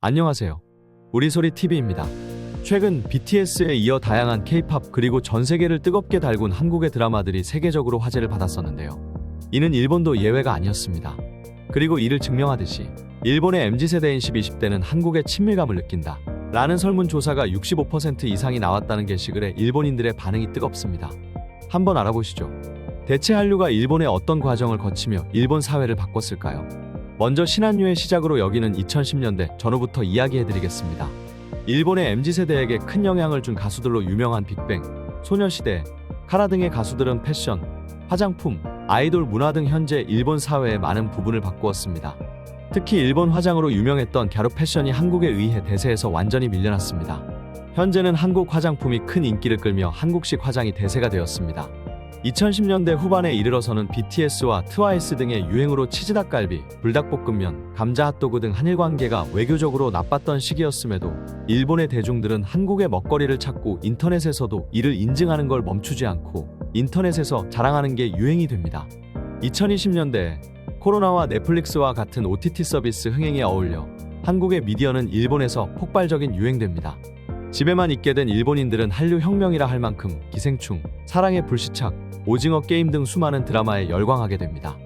안녕하세요. 우리소리TV입니다. 최근 BTS에 이어 다양한 K-팝 그리고 전 세계를 뜨겁게 달군 한국의 드라마들이 세계적으로 화제를 받았었는데요. 이는 일본도 예외가 아니었습니다. 그리고 이를 증명하듯이 일본의 MZ세대인 10-20대는 한국의 친밀감을 느낀다 라는 설문조사가 65% 이상이 나왔다는 게시글에 일본인들의 반응이 뜨겁습니다. 한번 알아보시죠. 대체 한류가 일본의 어떤 과정을 거치며 일본 사회를 바꿨을까요? 먼저 신한류의 시작으로 여기는 2010년대 전후부터 이야기해드리겠습니다. 일본의 MZ세대에게 큰 영향을 준 가수들로 유명한 빅뱅, 소녀시대, 카라 등의 가수들은 패션, 화장품, 아이돌 문화 등 현재 일본 사회의 많은 부분을 바꾸었습니다. 특히 일본 화장으로 유명했던 갸루 패션이 한국에 의해 대세에서 완전히 밀려났습니다. 현재는 한국 화장품이 큰 인기를 끌며 한국식 화장이 대세가 되었습니다. 2010년대 후반에 이르러서는 BTS와 트와이스 등의 유행으로 치즈닭갈비, 불닭볶음면, 감자 핫도그 등 한일 관계가 외교적으로 나빴던 시기였음에도 일본의 대중들은 한국의 먹거리를 찾고 인터넷에서도 이를 인증하는 걸 멈추지 않고 인터넷에서 자랑하는 게 유행이 됩니다. 2020년대 코로나와 넷플릭스와 같은 OTT 서비스 흥행에 어울려 한국의 미디어는 일본에서 폭발적인 유행됩니다. 집에만 있게 된 일본인들은 한류 혁명이라 할 만큼 기생충, 사랑의 불시착, 오징어 게임 등 수많은 드라마에 열광하게 됩니다.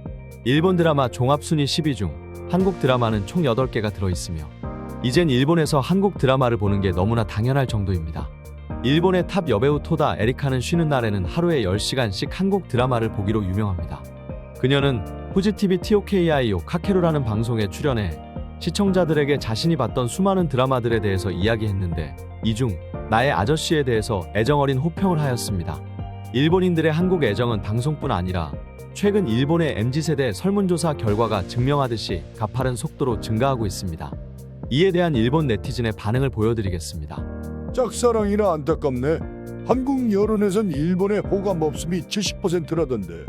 일본 드라마 종합순위 10위 중 한국 드라마는 총 8개가 들어있으며 이젠 일본에서 한국 드라마를 보는 게 너무나 당연할 정도입니다. 일본의 탑 여배우 토다 에리카는 쉬는 날에는 하루에 10시간씩 한국 드라마를 보기로 유명합니다. 그녀는 후지TV TOKIO 카케루라는 방송에 출연해 시청자들에게 자신이 봤던 수많은 드라마들에 대해서 이야기했는데 이 중 나의 아저씨에 대해서 애정어린 호평을 하였습니다. 일본인들의 한국 애정은 방송뿐 아니라 최근 일본의 MZ세대 설문조사 결과가 증명하듯이 가파른 속도로 증가하고 있습니다. 이에 대한 일본 네티즌의 반응을 보여드리겠습니다. 짝사랑이라 안타깝네. 한국 여론에선 일본의 호감 없음이 70%라던데.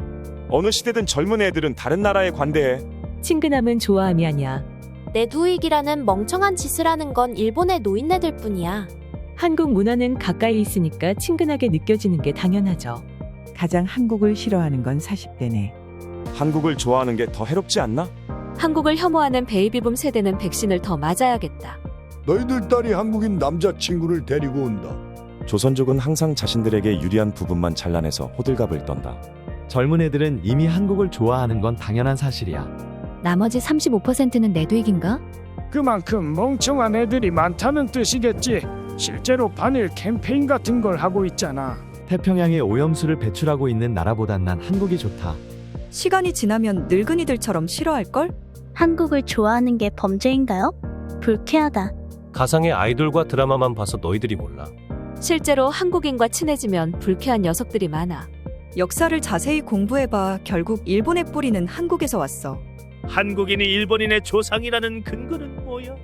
어느 시대든 젊은 애들은 다른 나라에 관대해. 친근함은 좋아함이 아니야. 내두익이라는 멍청한 짓을 하는 건 일본의 노인네들 뿐이야. 한국 문화는 가까이 있으니까 친근하게 느껴지는 게 당연하죠. 가장 한국을 싫어하는 건 40대네. 한국을 좋아하는 게 더 해롭지 않나? 한국을 혐오하는 베이비붐 세대는 백신을 더 맞아야겠다. 너희들 딸이 한국인 남자친구를 데리고 온다. 조선족은 항상 자신들에게 유리한 부분만 잘라내서 호들갑을 떤다. 젊은 애들은 이미 한국을 좋아하는 건 당연한 사실이야. 나머지 35%는 내두익인가? 그만큼 멍청한 애들이 많다는 뜻이겠지. 실제로 반일 캠페인 같은 걸 하고 있잖아. 태평양에 오염수를 배출하고 있는 나라보단 난 한국이 좋다. 시간이 지나면 늙은이들처럼 싫어할걸? 한국을 좋아하는 게 범죄인가요? 불쾌하다. 가상의 아이돌과 드라마만 봐서 너희들이 몰라. 실제로 한국인과 친해지면 불쾌한 녀석들이 많아. 역사를 자세히 공부해봐. 결국 일본의 뿌리는 한국에서 왔어. 한국인이 일본인의 조상이라는 근거는 뭐야?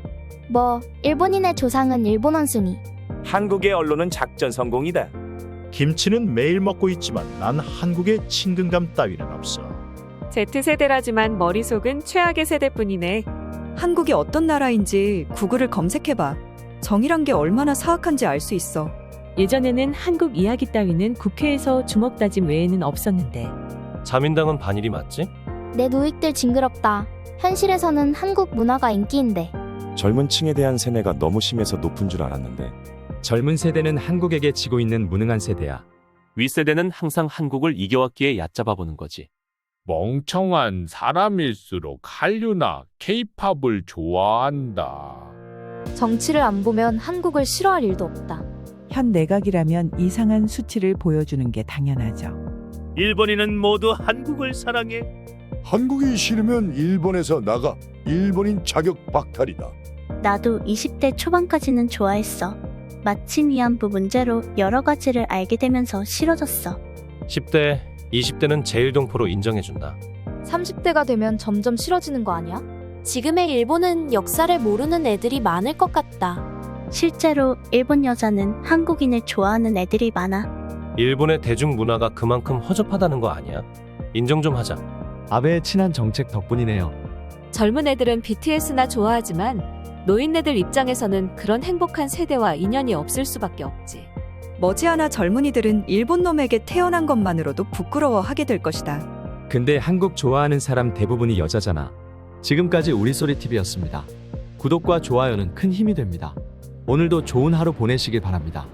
일본인의 조상은 일본 원숭이. 한국의 언론은 작전 성공이다. 김치는 매일 먹고 있지만 난 한국의 친근감 따위는 없어. Z세대라지만 머릿속은 최악의 세대뿐이네. 한국이 어떤 나라인지 구글을 검색해봐. 정이란 게 얼마나 사악한지 알 수 있어. 예전에는 한국 이야기 따위는 국회에서 주먹다짐 외에는 없었는데. 자민당은 반일이 맞지? 내 누익들 징그럽다. 현실에서는 한국 문화가 인기인데. 젊은 층에 대한 세뇌가 너무 심해서 높은 줄 알았는데. 젊은 세대는 한국에게 지고 있는 무능한 세대야. 윗세대는 항상 한국을 이겨왔기에 얕잡아보는 거지. 멍청한 사람일수록 한류나 K-팝을 좋아한다. 정치를 안 보면 한국을 싫어할 일도 없다. 현 내각이라면 이상한 수치를 보여주는 게 당연하죠. 일본인은 모두 한국을 사랑해. 한국이 싫으면 일본에서 나가. 일본인 자격 박탈이다. 나도 20대 초반까지는 좋아했어. 마침 위안부 문제로 여러 가지를 알게 되면서 싫어졌어. 10대, 20대는 제일동포로 인정해준다. 30대가 되면 점점 싫어지는 거 아니야? 지금의 일본은 역사를 모르는 애들이 많을 것 같다. 실제로 일본 여자는 한국인을 좋아하는 애들이 많아. 일본의 대중문화가 그만큼 허접하다는 거 아니야? 인정 좀 하자. 아베의 친한 정책 덕분이네요. 젊은 애들은 BTS나 좋아하지만 노인네들 입장에서는 그런 행복한 세대와 인연이 없을 수밖에 없지. 머지않아 젊은이들은 일본 놈에게 태어난 것만으로도 부끄러워하게 될 것이다. 근데 한국 좋아하는 사람 대부분이 여자잖아. 지금까지 우리소리TV였습니다. 구독과 좋아요는 큰 힘이 됩니다. 오늘도 좋은 하루 보내시길 바랍니다.